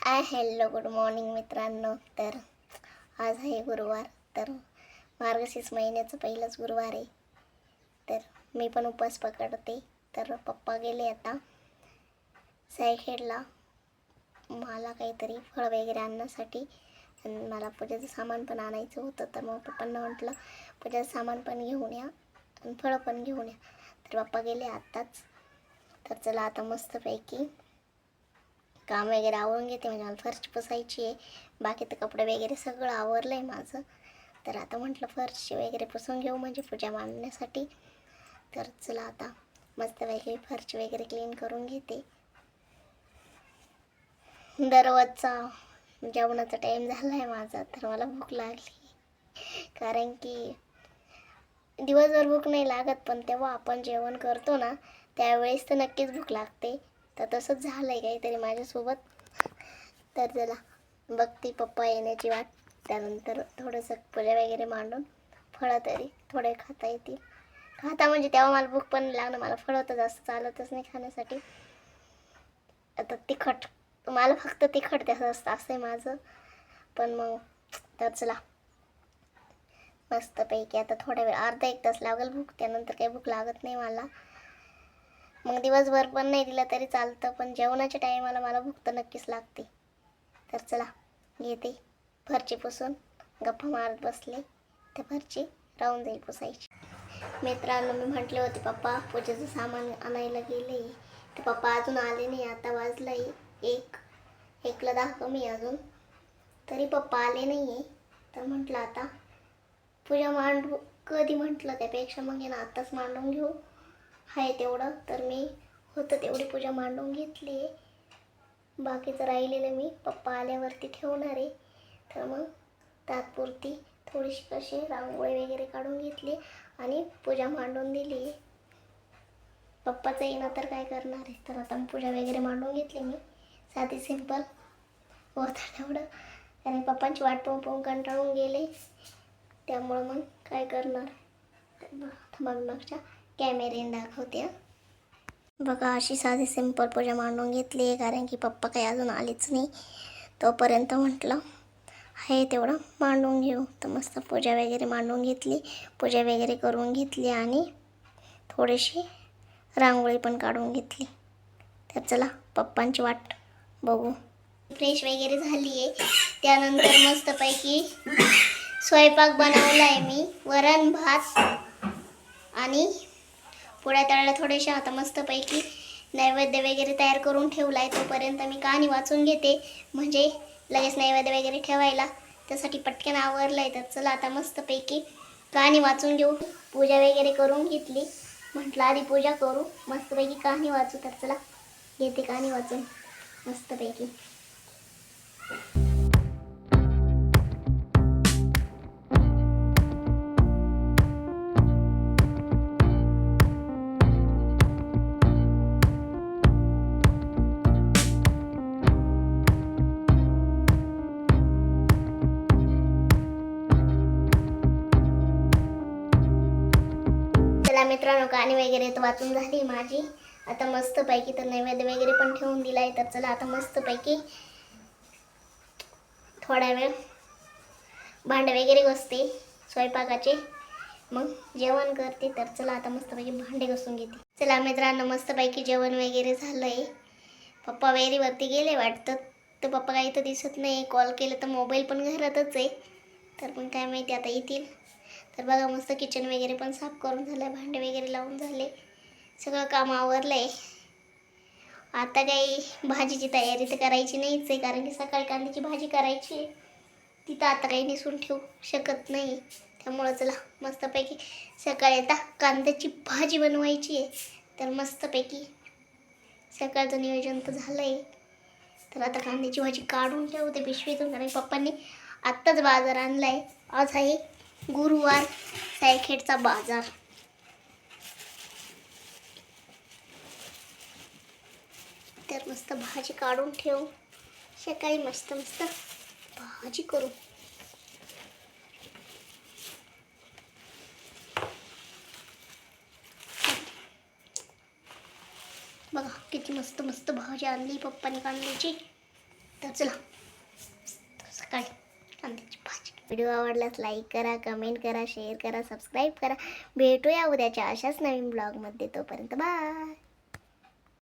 Hello good morning मित्रांनो. तर आज आहे गुरुवार. तर मार्गशीर्ष महिन्याचं पहिलंच गुरुवार आहे. तर मी पण उपवास पकडते. तर पप्पा गेले आता सायखेडला मला काहीतरी फळ वगैरे आणण्यासाठी, आणि मला पूजेचं सामान पण आणायचं होतं. तर मग पप्पांना म्हटलं पूजेचं सामान पण घेऊन या आणि फळं पण घेऊन या. तर पप्पा गेले आत्ताच. तर चला आता मस्तपैकी काम वगैरे आवरून घेते. म्हणजे मला फरशी पुसायची आहे. बाकी तर कपडे वगैरे सगळं आवरलं आहे माझं. तर आता म्हटलं फरशी वगैरे पुसून घेऊ म्हणजे पूजा मांडण्यासाठी. तर चला आता मस्तपैकी फरशी वगैरे क्लीन करून घेते. दररोजचा जेवणाचा टाईम झाला आहे माझा. तर मला भूक लागली, कारण की दिवसभर भूक नाही लागत, पण तेव्हा आपण जेवण करतो ना त्यावेळेस तर नक्कीच भूक लागते. तर तसंच झालं आहे काहीतरी माझ्यासोबत. तर चला बघते पप्पा येण्याची वाट. त्यानंतर थोडंसं पूजा वगैरे मांडून फळं तरी थोडे खाता येतील. खाता म्हणजे तेव्हा मला भूक पण लागणं. मला फळं तर जास्त चालतच नाही खाण्यासाठी. आता तिखट मला फक्त तिखट द्यायचं असतं, असं आहे माझं. पण मग तर चला मस्तपैकी आता थोडा वेळ अर्धा एक तास लागेल भूक. त्यानंतर काही भूक लागत नाही मला. मग दिवसभर पण नाही दिलं तरी चालतं, पण जेवणाच्या टायमाला मला भूक तर नक्कीच लागते. तर चला घेते फरची पुसून. गप्पा मारत बसले तर फरची राहून जाईल पुसायची. मित्रांनो, मी म्हटले होते पप्पा पूजेचं सामान आणायला गेले. तर पप्पा अजून आले नाही. आता वाजलं एकला 10 कमी अजून, तरी पप्पा आले नाही आहे. तर म्हटलं आता पूजा मांडू कधी, म्हटलं त्यापेक्षा मग ना आत्ताच मांडून घेऊ. आहे तेवढं तर मी होतं तेवढी पूजा मांडून घेतली आहे. बाकीचं राहिलेलं मी पप्पा आल्यावरती ठेवणार आहे. तर मग तात्पुरती थोडीशी कशी रांगोळी वगैरे काढून घेतली आणि पूजा मांडून दिली. पप्पाचं येणं तर काय करणार आहे. तर आता पूजा वगैरे मांडून घेतली मी, साधी सिंपल होतं तेवढं. आणि पप्पांची वाट पाहून पाहून कंटाळून गेले. त्यामुळं मग काय करणार. मग मागच्या कॅमेऱ्याने दाखवते. बघा अशी साधी सिंपल पूजा मांडून घेतली आहे, कारण की पप्पा काही अजून आलेच नाही. तोपर्यंत म्हटलं आहे तेवढं मांडून घेऊ. तर मस्त पूजा वगैरे मांडून घेतली, पूजा वगैरे करून घेतली आणि थोडीशी रांगोळी पण काढून घेतली. तर चला पप्पांची वाट बघू. फ्रेश वगैरे झाली आहे. त्यानंतर मस्तपैकी स्वयंपाक बनवला आहे मी. वरण भात आणि पोळ्या तळल्या थोड्याशा. आता मस्तपैकी नैवेद्य वगैरे तयार करून ठेवला आहे. तोपर्यंत मी कहाणी वाचून घेते, म्हणजे लगेच नैवेद्य वगैरे ठेवायला. त्यासाठी पटकन आवरलं आहे. तर चला आता मस्तपैकी कहाणी वाचून घेऊ. पूजा वगैरे करून घेतली. म्हटलं आधी पूजा करू, मस्तपैकी कहाणी वाचू. तर चला घेते कहाणी वाचून मस्तपैकी. मित्रांनो, कहाणी वगैरे तर वाचून झाली माझी. आता मस्तपैकी तर नैवेद्य वगैरे पण ठेवून दिला आहे. तर चला आता मस्तपैकी थोडा वेळ भांडे वगैरे घासते स्वयंपाकाचे, मग जेवण करते. तर चला आता मस्तपैकी भांडे घासून घेते. चला मित्रांनो, मस्तपैकी जेवण वगैरे झालं आहे. पप्पा वगैरेवरती गेले वाटतं. तर पप्पा काही तर दिसत नाही. कॉल केलं तर मोबाईल पण घरातच आहे. तर पण काय माहिती आता येतील. तर बघा मस्त किचन वगैरे पण साफ करून झालं आहे, भांडे वगैरे लावून झाले, सगळं काम आवरलं आहे. आता काही भाजीची तयारी तर करायची नाहीच आहे, कारण की सकाळी कांद्याची भाजी करायची आहे. तिथं आता काही निसून ठेवू शकत नाही. त्यामुळं चला मस्तपैकी सकाळी आता कांद्याची भाजी बनवायची आहे. तर मस्तपैकी सकाळचं नियोजन तर झालं आहे. तर आता कांद्याची भाजी काढून ठेवते पिशवीतून, कारण पप्पांनी आत्ताच बाजार आणला आहे. आज आहे गुरुवार, सायखेडचा बाजार. तर मस्त भाजी काढून ठेवू, सकाळी मस्त मस्त भाजी करू. बघा किती मस्त मस्त भाजी आणली पप्पांनी कांद्याची. तर चला सकाळी कांद्याची भाजी. व्हिडिओ आवडल्यास लाईक करा, कमेंट करा, शेअर करा, सबस्क्राईब करा. भेटूया उद्याच्या अशाच नवीन ब्लॉगमध्ये. तोपर्यंत बाय.